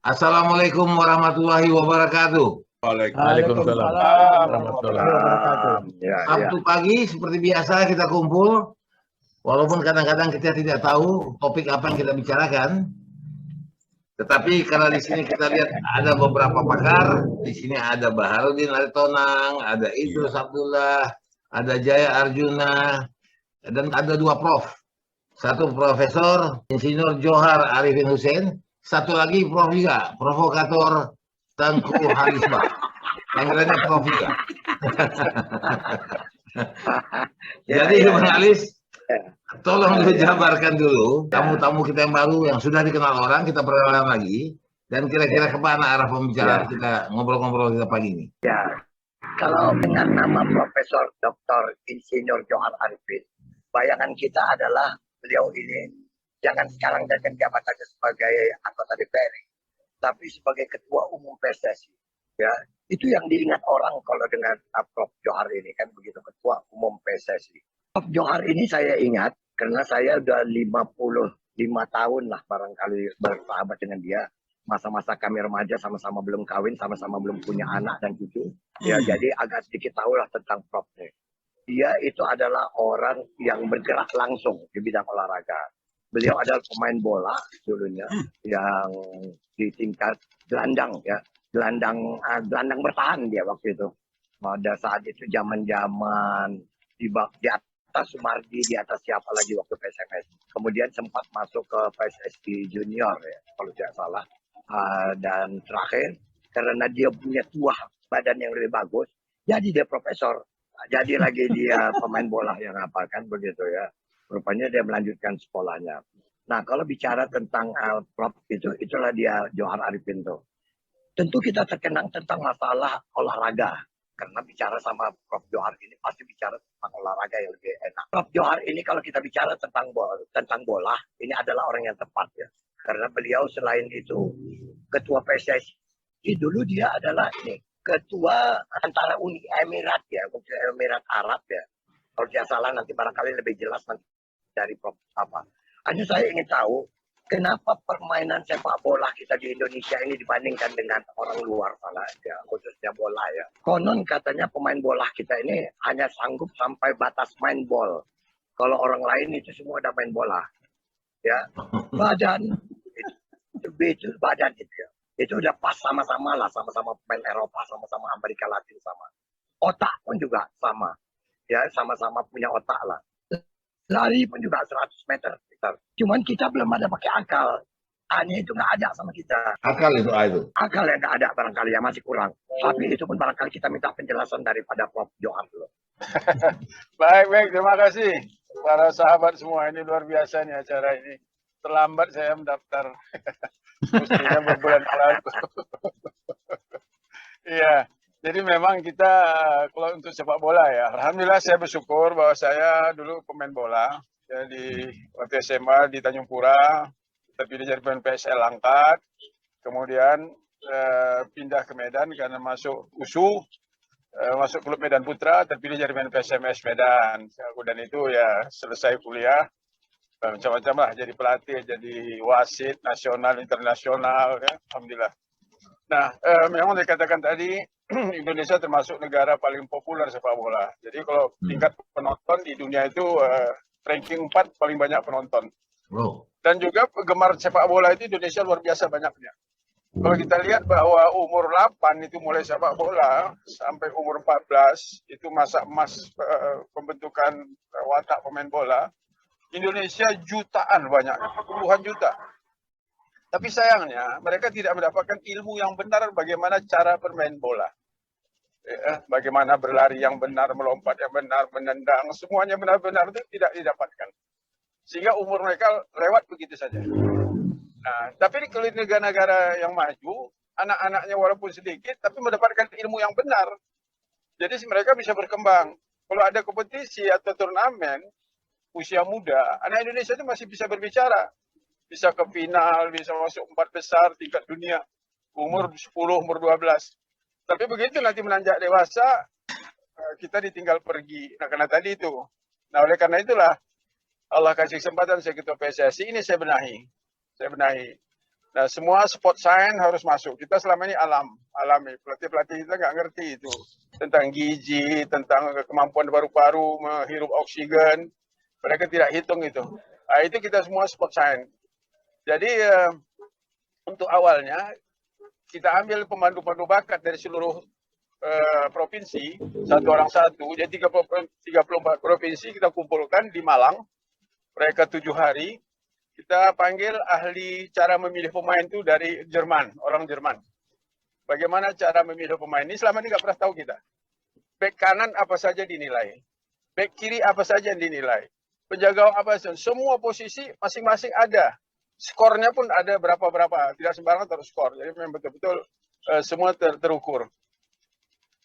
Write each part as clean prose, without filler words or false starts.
Assalamualaikum warahmatullahi wabarakatuh. Waalaikumsalam Waalaikumsalam warahmatullahi warahmatullahi wabarakatuh. wabarakatuh. Ya, Sabtu pagi seperti biasa kita kumpul, walaupun kadang-kadang kita tidak tahu topik apa yang kita bicarakan. Tetapi karena di sini kita lihat ada beberapa pakar, di sini ada Baharudin Aritonang, ada Idrus Abdullah, ada Jaya Arjuna, dan ada dua prof. Satu Profesor Insinyur Johar Arifin Hussein, satu lagi Prof juga, Provokator Tengku Harisbah. Panggilannya Prof juga. Jadi Bang Alis, tolong dijabarkan dulu tamu-tamu kita yang baru yang sudah dikenal orang, kita perkenalan lagi. Dan kira-kira kemana arah pembicaraan kita ngobrol-ngobrol kita pagi ini? Ya, kalau dengan nama Profesor Dr. Insinyur Johar Arifin, bayangan kita adalah beliau ini jangan sekarang jadi jabatannya sebagai anggota DPR, tapi sebagai Ketua Umum PSSI. Ya, itu yang diingat orang kalau dengan Prof. Johar ini kan begitu, Ketua Umum PSSI. Prof. Johar ini saya ingat karena saya udah 55 tahun lah barangkali bersahabat dengan dia. Masa-masa kami remaja sama-sama belum kawin, sama-sama belum punya anak dan cucu. Ya, jadi agak sedikit tahu lah tentang Prof. Dia itu adalah orang yang bergerak langsung di bidang olahraga. Beliau adalah pemain bola dulunya yang di tingkat gelandang ya. Gelandang bertahan dia waktu itu. Pada saat itu zaman-zaman di atas Sumardi, di atas siapa lagi waktu PSMS. Kemudian sempat masuk ke PSSI Junior ya, kalau tidak salah. Dan terakhir, karena dia punya badan yang lebih bagus, jadi dia profesor. Jadi lagi dia pemain bola yang apa kan begitu ya. Rupanya dia melanjutkan sekolahnya. Nah kalau bicara tentang Prof itulah dia Johar Arifin tuh. Tentu kita terkenang tentang masalah olahraga. Karena bicara sama Prof. Johar ini pasti bicara tentang olahraga yang lebih enak. Prof. Johar ini kalau kita bicara tentang bola, ini adalah orang yang tepat ya. Karena beliau selain itu Ketua PSSI, dulu dia adalah ini Ketua antara Uni Emirat ya, Emirat Arab ya. Kalau tidak salah nanti barangkali lebih jelas nanti dari Prof. apa. Hanya saya ingin tahu kenapa permainan sepak bola kita di Indonesia ini dibandingkan dengan orang luar sana ya, khususnya bola ya. Konon katanya pemain bola kita ini hanya sanggup sampai batas main ball. Kalau orang lain itu semua ada main bola. Ya. Badan itu badan itu ya. Itu udah pas sama-sama lah, sama-sama pemain Eropa, sama-sama Amerika Latin sama. Otak pun juga sama. Ya, sama-sama punya otak lah. Lari pun juga 100 meter. Cuman kita belum ada pakai akal. Hanya itu nggak ada sama kita. Akal itu. Akal yang nggak ada barangkali ya masih kurang. Tapi itu pun barangkali kita minta penjelasan daripada Prof. Johar dulu. Baik, terima kasih para sahabat semua. Ini luar biasa nih acara ini. Terlambat saya mendaftar. Mestinya berbulan lalu. Iya, jadi memang kita kalau untuk sepak bola ya, alhamdulillah saya bersyukur bahwa saya dulu pemain bola. Jadi waktu SMA di Tanjung Pura, tapi jadi pemain PSL Langkat. Kemudian pindah ke Medan karena masuk USU, masuk klub Medan Putra, terpilih jadi pemain PSMS Medan. Dan itu ya selesai kuliah. Macam-macam lah, jadi pelatih, jadi wasit nasional, internasional, ya, alhamdulillah. Nah, memang dikatakan tadi Indonesia termasuk negara paling populer sepak bola. Jadi kalau tingkat penonton di dunia itu ranking 4 paling banyak penonton. Dan juga penggemar sepak bola itu Indonesia luar biasa banyaknya. Kalau kita lihat bahwa umur 8 itu mulai sepak bola sampai umur 14 itu masa emas pembentukan watak pemain bola. Indonesia jutaan banyak, puluhan juta. Tapi sayangnya mereka tidak mendapatkan ilmu yang benar bagaimana cara bermain bola. Bagaimana berlari yang benar, melompat yang benar, menendang, semuanya benar-benar itu tidak didapatkan. Sehingga umur mereka lewat begitu saja. Nah, tapi di negara-negara yang maju, anak-anaknya walaupun sedikit, tapi mendapatkan ilmu yang benar. Jadi mereka bisa berkembang. Kalau ada kompetisi atau turnamen, usia muda, anak Indonesia itu masih bisa berbicara. Bisa ke final, bisa masuk 4 besar tingkat dunia. Umur 10, umur 12. Tapi begitu nanti menanjak dewasa, kita ditinggal pergi. Nah, karena tadi itu, Nah, oleh karena itulah Allah kasih kesempatan saya ketua PSSI ini saya benahi. Nah, semua sport science harus masuk. Kita selama ini alami. Pelatih-pelatih kita nggak ngerti itu tentang gizi, tentang kemampuan paru-paru menghirup oksigen. Mereka tidak hitung itu. Nah, itu kita semua sport science. Jadi untuk awalnya kita ambil pemandu-pemandu bakat dari seluruh provinsi, satu orang satu. Jadi 34 provinsi kita kumpulkan di Malang. Mereka 7 hari. Kita panggil ahli cara memilih pemain itu dari Jerman, orang Jerman. Bagaimana cara memilih pemain ini selama ini nggak pernah tahu kita. Bek kanan apa saja dinilai, bek kiri apa saja yang dinilai, penjaga gawang apa saja, semua posisi masing-masing ada. Skornya pun ada berapa-berapa, tidak sembarangan terus skor. Jadi memang betul-betul semua terukur.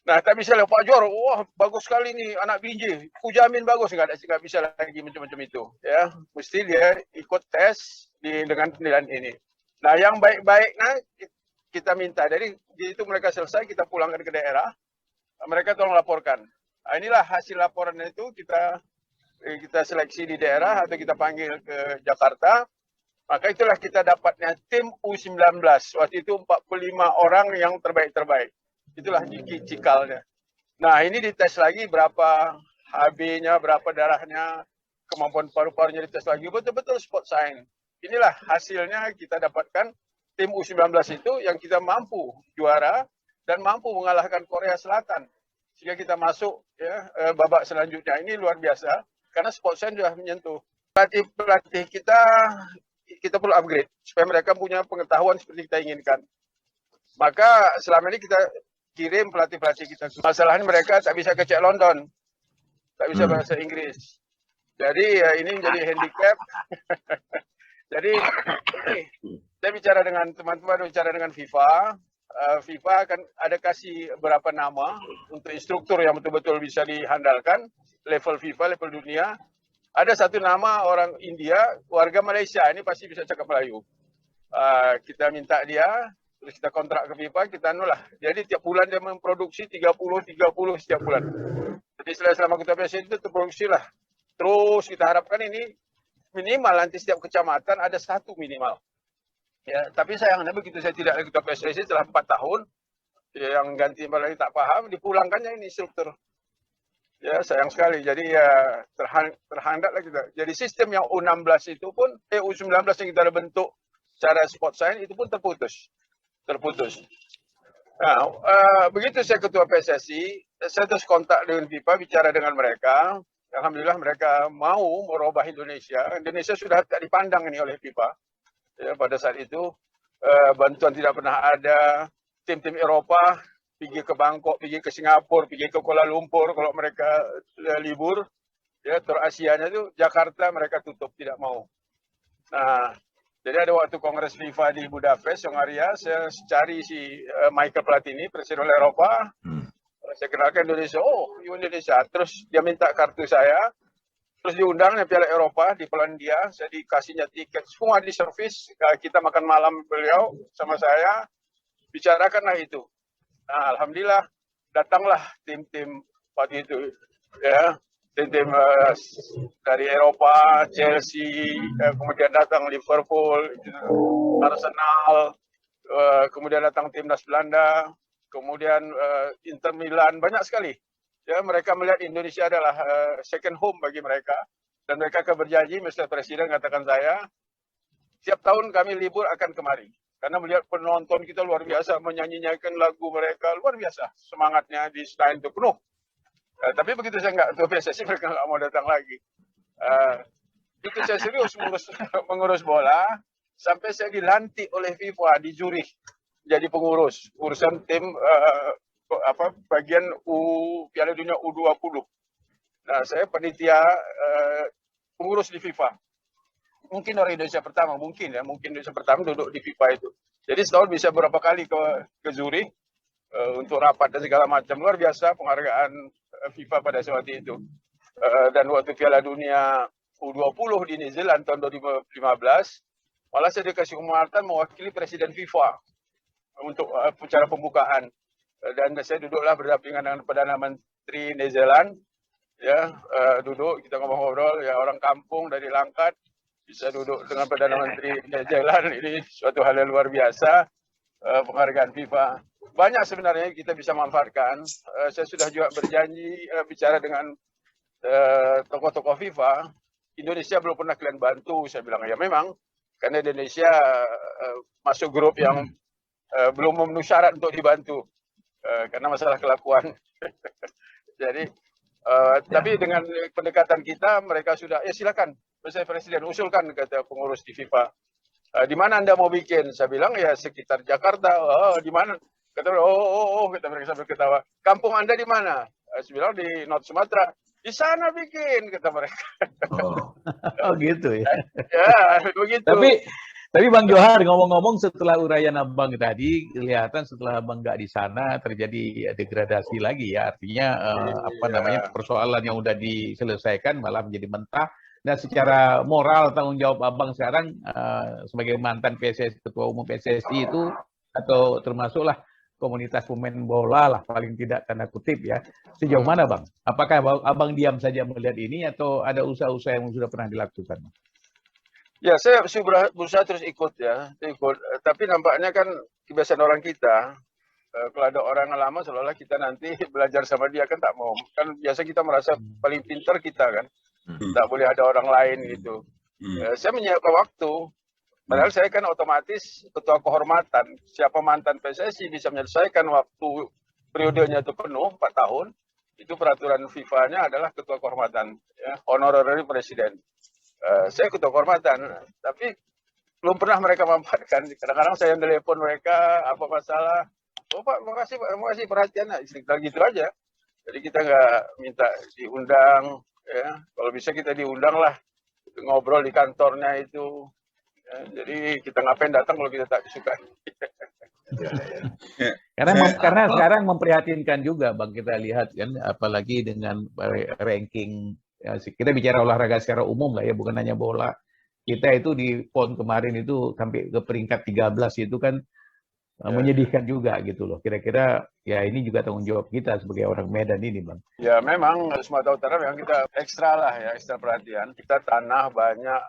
Nah, tak bisa lihat Pak Jor, wah bagus sekali nih anak biji, aku jamin bagus, nggak bisa lagi macam-macam itu, ya. Mesti dia ikut tes dengan penilaian ini. Nah, yang baik-baik, nah kita minta, jadi itu mereka selesai kita pulangkan ke daerah, mereka tolong laporkan. Nah, inilah hasil laporan itu kita seleksi di daerah atau kita panggil ke Jakarta. Maka itulah kita dapatnya tim U19. Waktu itu 45 orang yang terbaik-terbaik. Itulah cikalnya. Nah, ini dites lagi berapa HB-nya, berapa darahnya, kemampuan paru-parunya dites lagi. Betul-betul sport science. Inilah hasilnya kita dapatkan tim U19 itu yang kita mampu juara dan mampu mengalahkan Korea Selatan. Sehingga kita masuk ya babak selanjutnya. Ini luar biasa karena sport science sudah menyentuh. Pelatih kita perlu upgrade supaya mereka punya pengetahuan seperti kita inginkan. Maka selama ini kita kirim pelatih-pelatih kita. Masalahnya mereka tak bisa kecek London, tak bisa bahasa Inggris. Jadi ya ini menjadi handicap. Jadi saya bicara dengan teman-teman, bicara dengan FIFA. FIFA akan ada kasih beberapa nama untuk instruktur yang betul-betul bisa dihandalkan, level FIFA, level dunia. Ada satu nama orang India, warga Malaysia, ini pasti bisa cakap Melayu. Kita minta dia, terus kita kontrak ke FIFA, kita anulah. Jadi tiap bulan dia memproduksi 30 setiap bulan. Jadi selama kita PSSI itu terproduksi lah. Terus kita harapkan ini minimal nanti setiap kecamatan ada satu minimal. Ya, tapi sayangnya begitu saya tidak lagi ketua PSSI setelah 4 tahun, yang ganti lagi tak paham, dipulangkannya ini instruktur. Ya, sayang sekali. Jadi ya terhambatlah kita. Jadi sistem yang U16 itu pun, U19 yang kita ada bentuk secara sport science itu pun terputus. Nah, begitu saya ketua PSSI, saya terus kontak dengan FIFA, bicara dengan mereka. Alhamdulillah mereka mau merubah Indonesia. Indonesia sudah tak dipandang ini oleh FIFA. Ya, pada saat itu bantuan tidak pernah ada. Tim-tim Eropa pergi ke Bangkok, pergi ke Singapura, pergi ke Kuala Lumpur kalau mereka libur. Ya, tur Asianya itu Jakarta mereka tutup, tidak mau. Nah, jadi ada waktu Kongres FIFA di Budapest, Hongaria, saya cari si Michael Platini, Presiden Eropa. Saya kenalkan Indonesia, oh Indonesia. Terus dia minta kartu saya, terus diundangnya Piala Eropa di Polandia, saya dikasihnya tiket, semua di servis, kita makan malam beliau sama saya, bicarakanlah itu. Nah, alhamdulillah datanglah tim-tim waktu itu, ya. Tim-tim dari Eropa, Chelsea, kemudian datang Liverpool, Arsenal, kemudian datang timnas Belanda, kemudian Inter Milan, banyak sekali. Ya, mereka melihat Indonesia adalah second home bagi mereka, dan mereka akan berjanji, Mr. Presiden katakan saya, setiap tahun kami libur akan kemari. Karena melihat penonton kita luar biasa, menyanyikan lagu mereka, luar biasa. Semangatnya di Senayan itu penuh. Tapi begitu saya nggak ke PSSI, mereka nggak mau datang lagi. Itu saya serius mengurus bola, sampai saya dilantik oleh FIFA di Zurich jadi pengurus urusan tim bagian Piala Dunia U20. Nah, saya panitia pengurus di FIFA. Mungkin orang Indonesia pertama, mungkin Indonesia pertama duduk di FIFA itu. Jadi setahun bisa berapa kali ke Zurich untuk rapat dan segala macam. Luar biasa penghargaan FIFA pada saat itu. Dan waktu Piala Dunia U20 di New Zealand tahun 2015, malah saya dikasih kesempatan mewakili Presiden FIFA untuk acara pembukaan. Dan saya duduklah berdampingan dengan Perdana Menteri New Zealand. ya duduk kita ngobrol-ngobrol, ya orang kampung dari Langkat bisa duduk dengan Perdana Menteri di jalan, ini suatu hal yang luar biasa. Penghargaan FIFA banyak sebenarnya kita bisa manfaatkan. Saya sudah juga berjanji bicara dengan tokoh-tokoh FIFA. Indonesia belum pernah kalian bantu, saya bilang ya memang karena Indonesia masuk grup yang belum memenuhi syarat untuk dibantu karena masalah kelakuan. Jadi tapi dengan pendekatan kita mereka sudah silakan Presiden usulkan, kata pengurus di FIFA. Di mana Anda mau bikin? Saya bilang ya sekitar Jakarta. Oh, di mana? Kata kata mereka sambil ketawa. Kampung Anda di mana? Saya bilang di North Sumatera. Di sana bikin, kata mereka. Oh gitu ya. Ya, begitu. Tapi Bang Johar, ngomong-ngomong setelah uraian Abang tadi, kelihatan setelah Abang nggak di sana terjadi degradasi lagi ya. Artinya persoalan yang udah diselesaikan malah menjadi mentah. Nah, secara moral tanggung jawab Abang sekarang sebagai mantan PSSI, Ketua Umum PSSI itu, atau termasuklah komunitas pemain bola lah paling tidak tanda kutip ya. Sejauh mana Bang? Apakah Abang diam saja melihat ini atau ada usaha-usaha yang sudah pernah dilakukan? Ya, saya berusaha terus ikut ya, ikut. Tapi nampaknya kan kebiasaan orang kita, kalau ada orang lama seolah-olah kita nanti belajar sama dia, kan tak mau. Kan biasa kita merasa paling pintar kita kan. Tak boleh ada orang lain gitu. Saya menyiapkan waktu. Padahal saya kan otomatis ketua kehormatan. Siapa mantan PSSI bisa menyelesaikan waktu periodenya itu penuh 4 tahun. Itu peraturan FIFA-nya adalah ketua kehormatan, ya, honorary presiden. Saya ketua kehormatan, tapi belum pernah mereka manfaatkan. Kadang-kadang saya yang telepon mereka, apa masalah? Oh Pak, makasih perhatian. Nah, gitu aja. Jadi kita nggak minta diundang. Ya, kalau bisa kita diundang lah ngobrol di kantornya itu. Ya, jadi kita ngapain datang kalau kita tak suka. Karena sekarang memprihatinkan juga Bang, kita lihat kan, apalagi dengan ranking ya, kita bicara olahraga secara umum lah ya, bukan hanya bola. Kita itu di PON kemarin itu sampai ke peringkat 13 itu kan menyedihkan juga gitu loh. Kira-kira ya ini juga tanggung jawab kita sebagai orang Medan ini Bang. Ya memang Sumatera Utara memang kita ekstra lah ya, ekstra perhatian. Kita tanah banyak,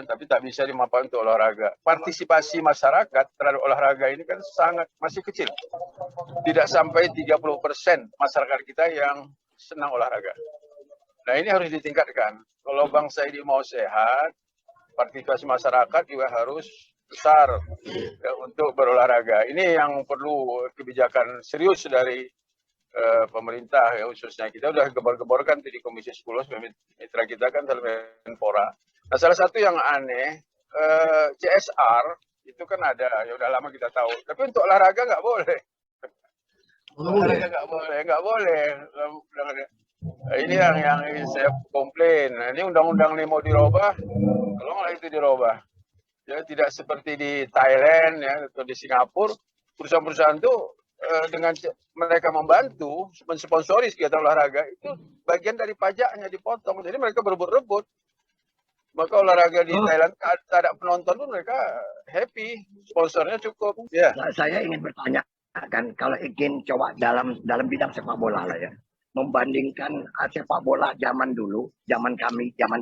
tapi tak bisa dimanfaatkan untuk olahraga. Partisipasi masyarakat terhadap olahraga ini kan masih kecil. Tidak sampai 30% masyarakat kita yang senang olahraga. Nah ini harus ditingkatkan. Kalau bangsa ini mau sehat, partisipasi masyarakat juga harus besar ya, untuk berolahraga. Ini yang perlu kebijakan serius dari pemerintah ya, khususnya kita udah gebor-geborkan di Komisi 10 mitra kita kan Menpora. Nah salah satu yang aneh CSR itu kan ada, ya udah lama kita tahu. Tapi untuk olahraga nggak boleh. Olahraga nggak boleh. Ini yang saya komplain. Nah, ini undang-undang ini mau dirubah, tolonglah itu dirubah. Ya, tidak seperti di Thailand ya atau di Singapura, perusahaan-perusahaan itu dengan mereka membantu mensponsori kegiatan olahraga itu bagian dari pajaknya dipotong. Jadi mereka berebut-rebut. Maka olahraga di Thailand tak ada penonton pun mereka happy, sponsornya cukup. Ya. Saya ingin bertanya kan, kalau ingin coba dalam bidang sepak bola lah ya, membandingkan sepak bola zaman dulu, zaman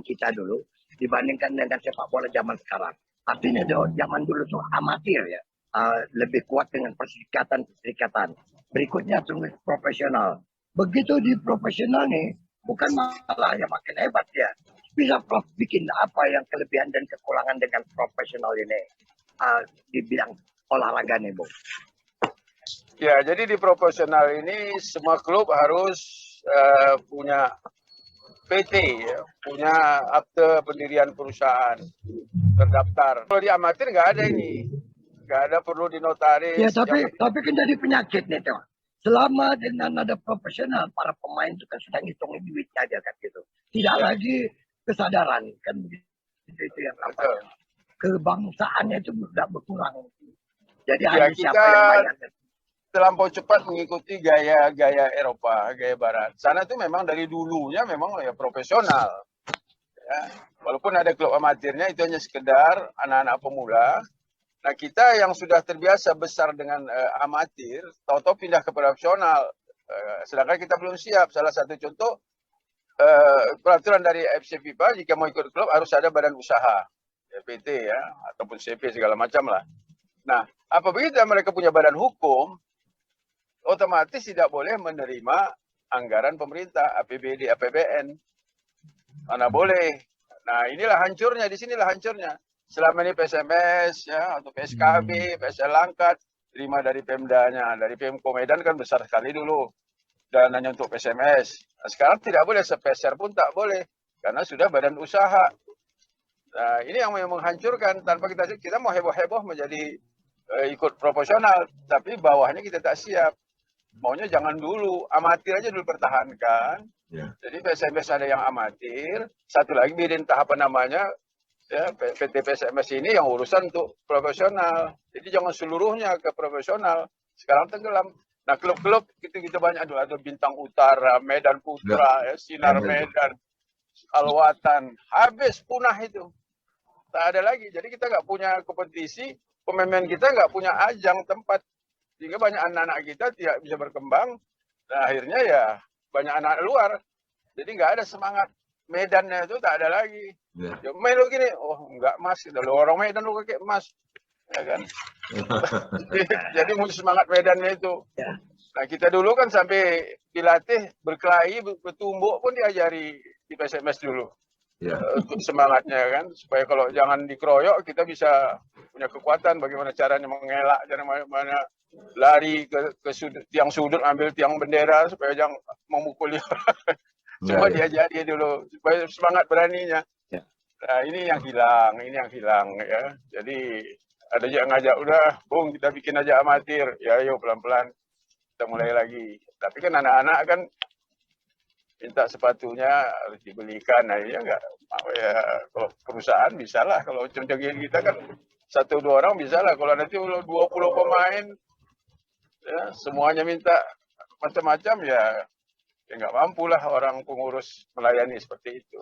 kita dulu, dibandingkan dengan sepak bola zaman sekarang. Artinya zaman dulu tuh amatir ya, lebih kuat dengan perserikatan. Berikutnya sungguh profesional. Begitu di profesional nih, bukan malah yang makin hebat ya. Bisa Prof bikin apa yang kelebihan dan kekurangan dengan profesional ini di bidang olahraga nih, Bu? Ya, jadi di profesional ini semua klub harus punya PT, ya, punya akte pendirian perusahaan terdaftar. Kalau di amatir nggak ada ini, nggak ada perlu dinotaris. Ya, tapi kan jadi penyakit nih, tuh. Selama dengan ada profesional, para pemain itu kan sudah ngitungin duitnya aja kan gitu. Tidak lagi kesadaran kan itu yang apa? Kebangsaannya itu sudah berkurang. Jadi hanya siapa yang bayar. Terlampau cepat mengikuti gaya Eropa, gaya Barat. Sana tuh memang dari dulunya memang ya profesional. Ya. Walaupun ada klub amatirnya itu hanya sekedar anak-anak pemula. Nah kita yang sudah terbiasa besar dengan amatir, tahu-tahu pindah ke profesional. Sedangkan kita belum siap. Salah satu contoh peraturan dari FC FIFA jika mau ikut klub harus ada badan usaha, ya, PT ya, ataupun CP segala macam lah. Nah, apabila mereka punya badan hukum, otomatis tidak boleh menerima anggaran pemerintah, APBD, APBN. Mana boleh. Nah, inilah hancurnya, di sinilah hancurnya. Selama ini PSMS ya atau PSKB, PSL Langkat terima dari Pemdanya, dari Pemko Medan kan besar sekali dulu dananya untuk PSMS. Nah, sekarang tidak boleh, sepeser pun tak boleh karena sudah badan usaha. Nah, ini yang menghancurkan. Tanpa kita mau heboh-heboh menjadi ikut proporsional, tapi bawahnya kita tak siap. Maunya jangan dulu, amatir aja dulu pertahankan. Ya. Jadi PSMS ada yang amatir, satu lagi bikin tahapan namanya ya, PT PSMS ini yang urusan untuk profesional. Jadi jangan seluruhnya ke profesional. Sekarang tenggelam. Nah, klub-klub kita banyak ada Bintang Utara, Medan Putra, ya, Sinar Medan, Alwatan, habis punah itu. Tak ada lagi. Jadi kita nggak punya kompetisi, pemain kita nggak punya ajang tempat. Sehingga banyak anak-anak kita tidak bisa berkembang. Nah, akhirnya ya banyak anak luar. Jadi nggak ada semangat. Medannya itu tak ada lagi. Ya, main lo gini, oh enggak mas, lo orang Medan lo kakek emas. Ya kan? Jadi musuh semangat Medannya itu. Ya. Nah, kita dulu kan sampai dilatih berkelahi, bertumbuk pun diajari di PSMS dulu. Ya. Untuk semangatnya kan, supaya kalau jangan dikeroyok kita bisa punya kekuatan bagaimana caranya mengelak, cara mana lari ke sudut, tiang sudut ambil tiang bendera supaya jangan memukuli. Cuma diajari dulu supaya semangat beraninya. Ya. Nah, ini yang hilang ya. Jadi ada yang ngajak udah, Bung kita bikin aja amatir. Ya ayo pelan-pelan kita mulai lagi. Tapi kan anak-anak kan minta sepatunya harus dibelikan. Nah, ya enggak ya, kalau perusahaan bisa lah, kalau contohnya kita kan 1-2 orang bisa lah. Kalau nanti 20 pemain ya semuanya minta macam-macam ya nggak mampu lah orang pengurus melayani seperti itu.